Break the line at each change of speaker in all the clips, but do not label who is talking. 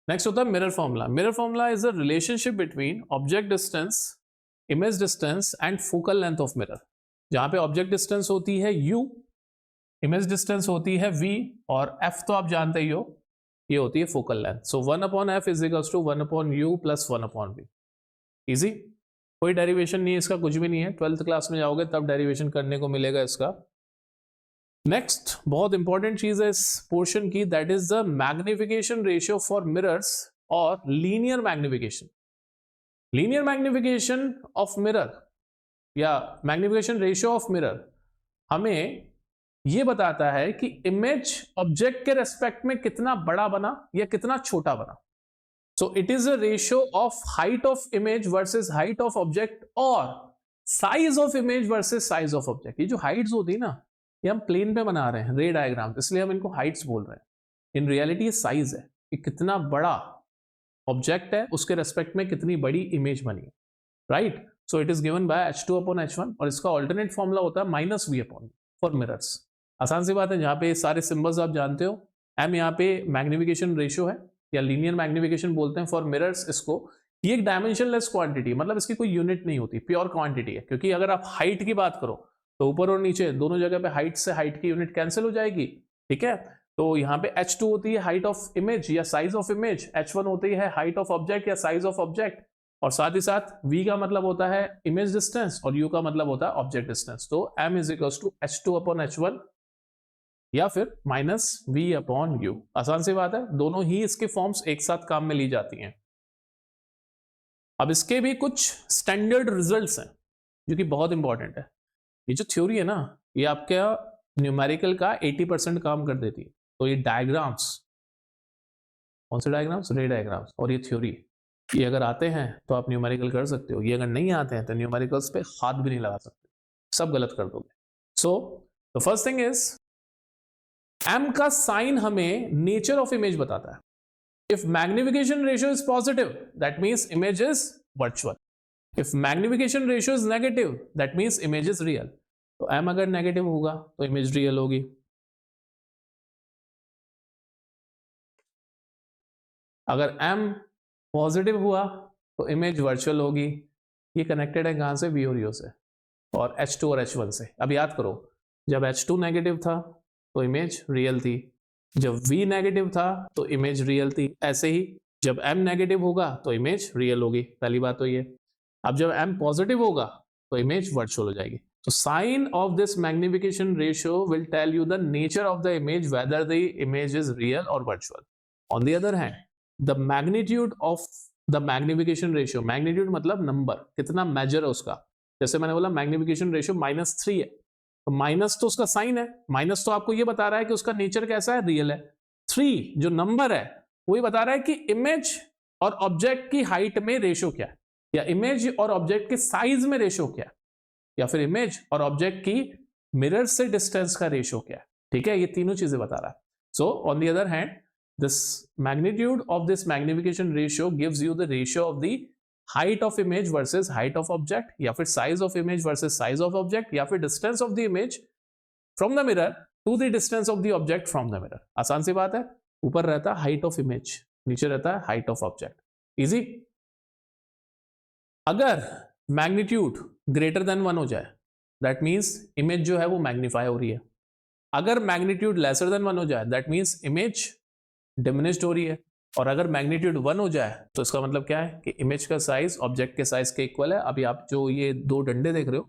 Next होता है mirror formula. Mirror formula is a relationship between object distance, image distance and focal length of mirror. जहां पे object distance होती है u, image distance होती है v, और f तो आप जानते ही हो, ये होती है focal length. So 1/f is equals to 1/u plus 1/v। Easy, कोई डेरिवेशन नहीं है इसका, कुछ भी नहीं है। 12th क्लास में जाओगे तब डेरिवेशन करने को मिलेगा इसका। नेक्स्ट बहुत इंपॉर्टेंट चीज है इस पोर्शन की, that is the magnification ratio for mirrors और linear magnification. Linear magnification of mirror या मैग्निफिकेशन रेशियो ऑफ मिरर हमें यह बताता है कि इमेज ऑब्जेक्ट के रेस्पेक्ट में कितना बड़ा बना या कितना छोटा बना। So it is a ratio of height of image versus height of object और size of image versus size of object. ये जो हाइट्स होती है ना, ये हम प्लेन पे बना रहे हैं रे डायग्राम, इसलिए हम इनको हाइट्स बोल रहे हैं। इन रियलिटी ये साइज है कि कितना बड़ा ऑब्जेक्ट है, उसके रेस्पेक्ट में कितनी बड़ी इमेज बनी है, right. So it is given by h2/h1 और इसका ऑल्टरनेट फॉर्मूला होता है -v/v फॉर मिरर्स। आसान सी बात है, जहां पे सारे सिंबल्स आप जानते हो। m यहाँ पे मैग्निफिकेशन रेशियो है या लीनियर मैग्निफिकेशन बोलते हैं फॉर मिरर्स इसको। ये एक डायमेंशनलेस क्वांटिटी, मतलब इसकी कोई यूनिट नहीं होती, प्योर क्वांटिटी है। क्योंकि अगर आप हाइट की बात करो तो ऊपर और नीचे दोनों जगह पे हाइट से हाइट की यूनिट कैंसिल हो जाएगी, ठीक है। तो यहाँ पे h2 होती है हाइट ऑफ इमेज या साइज ऑफ इमेज, h1 होती है हाइट ऑफ ऑब्जेक्ट या साइज ऑफ ऑब्जेक्ट, और साथ ही साथ v का मतलब होता है इमेज डिस्टेंस और u का मतलब होता है ऑब्जेक्ट डिस्टेंस। तो m is equal to h2/h1 या फिर -v/u। आसान सी बात है, दोनों ही इसके फॉर्म्स एक साथ काम में ली जाती हैं। अब इसके भी कुछ स्टैंडर्ड रिजल्ट्स हैं जो कि बहुत इंपॉर्टेंट है। ये जो थ्योरी है ना, ये आपका न्यूमेरिकल का 80% काम कर देती है। तो ये डायग्राम्स, कौन से डायग्राम्स? रे डायग्राम्स और ये थ्योरी, ये अगर आते हैं तो आप न्यूमेरिकल कर सकते हो। ये अगर नहीं आते हैं तो न्यूमेरिकल्स पे हाथ भी नहीं लगा सकते, सब गलत कर दोगे। So the first thing is, M का साइन हमें नेचर ऑफ इमेज बताता है। If magnification ratio is positive that means image is virtual. If magnification ratio is negative that means image is real. तो m अगर negative होगा तो image real होगी। अगर m पॉजिटिव हुआ तो इमेज वर्चुअल होगी। ये कनेक्टेड है कहां से? v और u से, और h2 और h1 से। अब याद करो, जब h2 नेगेटिव था तो इमेज रियल थी, जब v नेगेटिव था तो इमेज रियल थी। ऐसे ही जब m नेगेटिव होगा तो इमेज रियल होगी, पहली बात तो ये। अब जब m पॉजिटिव होगा तो इमेज वर्चुअल हो जाएगी। So sign of this magnification ratio will tell you the nature of the image, whether the image is real or virtual. On the other hand, the magnitude of the magnification ratio, magnitude मतलब number, कितना major है उसका। जैसे मैंने बोला magnification ratio -3 है, तो minus तो उसका साइन है, माइनस तो आपको ये बता रहा है कि उसका नेचर कैसा है, रियल है। 3 जो नंबर है वही बता रहा है कि इमेज और ऑब्जेक्ट की हाइट में रेशियो क्या है, या इमेज और ऑब्जेक्ट के साइज में रेशियो क्या है, या फिर इमेज और ऑब्जेक्ट की मिरर से डिस्टेंस का रेशियो क्या है। ठीक है, ये तीनों चीजें बता रहा है। So on the other hand, this magnitude of this magnification ratio gives you the ratio of the height of image versus height of object, या फिर size of image versus size of object, या फिर distance of the image from the mirror to the distance of the object from the mirror. आसान सी बात है, ऊपर रहता है हाइट ऑफ इमेज, नीचे रहता है हाइट ऑफ ऑब्जेक्ट। इजी। अगर मैग्नीट्यूड ग्रेटर देन 1 हो जाए दैट मीन्स इमेज जो है वो मैग्नीफाई हो रही है। अगर मैग्नीट्यूड लेसर देन 1 हो जाए दैट मीन्स इमेज डिमिनिश्ड हो रही है। और अगर मैग्नीट्यूड 1 हो जाए तो इसका मतलब क्या है कि इमेज का साइज ऑब्जेक्ट के साइज के इक्वल है। अभी आप जो ये 2 डंडे देख रहे हो,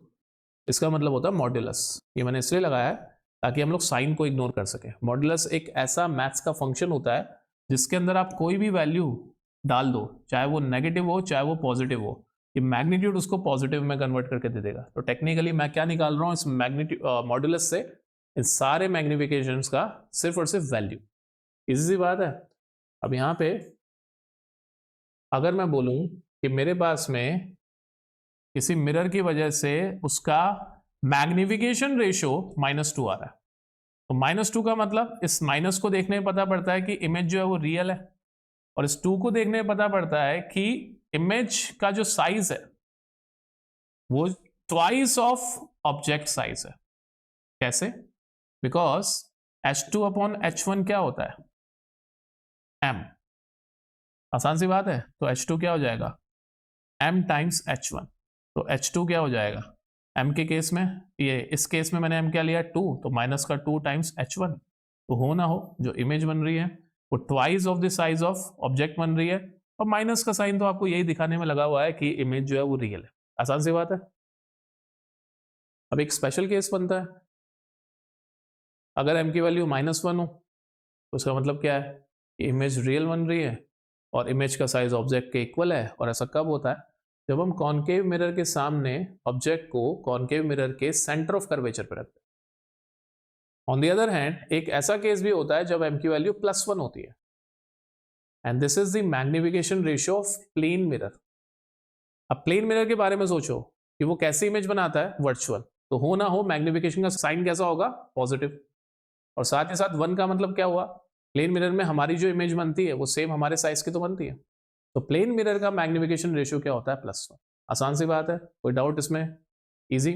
इसका मतलब होता है मॉड्यूलस। ये मैंने इसलिए लगाया है ताकि हम लोग साइन को इग्नोर कर सकें। मॉड्यूलस एक ऐसा मैथ्स का फंक्शन होता है जिसके अंदर आप कोई भी वैल्यू डाल दो, चाहे वो नेगेटिव हो चाहे वो पॉजिटिव हो, ये मैग्नीट्यूड उसको पॉजिटिव में कन्वर्ट करके दे देगा। तो टेक्निकली मैं क्या निकाल रहा हूं इस मैग्नीट्यूड मॉड्यूलस से? इन सारे मैग्निफिकेशंस का सिर्फ और सिर्फ वैल्यू। इजी सी बात है। अब यहां पे अगर मैं बोलूं कि मेरे पास में किसी मिरर की वजह से उसका मैग्निफिकेशन रेशियो -2 आ रहा है, तो -2 का मतलब इस माइनस को देखने में पता पड़ता है कि इमेज जो है वो रियल है, और इस 2 को देखने में पता पड़ता है कि इमेज का जो साइज है वो ट्वाइस ऑफ ऑब्जेक्ट साइज है। कैसे? बिकॉज h2/h1 क्या होता है? m। आसान सी बात है। तो H2 क्या हो जाएगा, m टाइम्स H1। तो H2 क्या हो जाएगा, m के केस में, ये इस केस में मैंने m क्या लिया 2, तो माइनस का 2 टाइम्स H1। तो हो ना हो जो इमेज बन रही है वो twice of the size of object बन रही है, और माइनस का साइन तो आपको यही दिखाने में लगा हुआ है कि इमेज जो है वो रियल है। आसान सी बात है। अब एक स्पेशल केस बनता है, अगर m की वैल्यू -1 हो तो उसका मतलब क्या है, इमेज रियल बन रही है और इमेज का साइज ऑब्जेक्ट के इक्वल है। और ऐसा कब होता है, जब हम कॉनकेव मिरर के सामने ऑब्जेक्ट को कॉनकेव मिरर के सेंटर ऑफ कर्वेचर पे रखते हैं। ऑन द अदर हैंड एक ऐसा केस भी होता है जब m की वैल्यू +1 होती है, and this is the magnification ratio of plane mirror. अब प्लेन मिरर के बारे में सोचो कि वो कैसी इमेज बनाता है, वर्चुअल। तो हो ना हो मैग्निफिकेशन का साइन कैसा होगा, पॉजिटिव। और साथ ही साथ 1 का मतलब क्या हुआ, प्लेन मिरर में हमारी जो इमेज बनती है वो सेम हमारे साइज की तो बनती है। तो प्लेन मिरर का मैग्निफिकेशन रेशियो क्या होता है, +1। आसान सी बात है, कोई डाउट इसमें, इजी।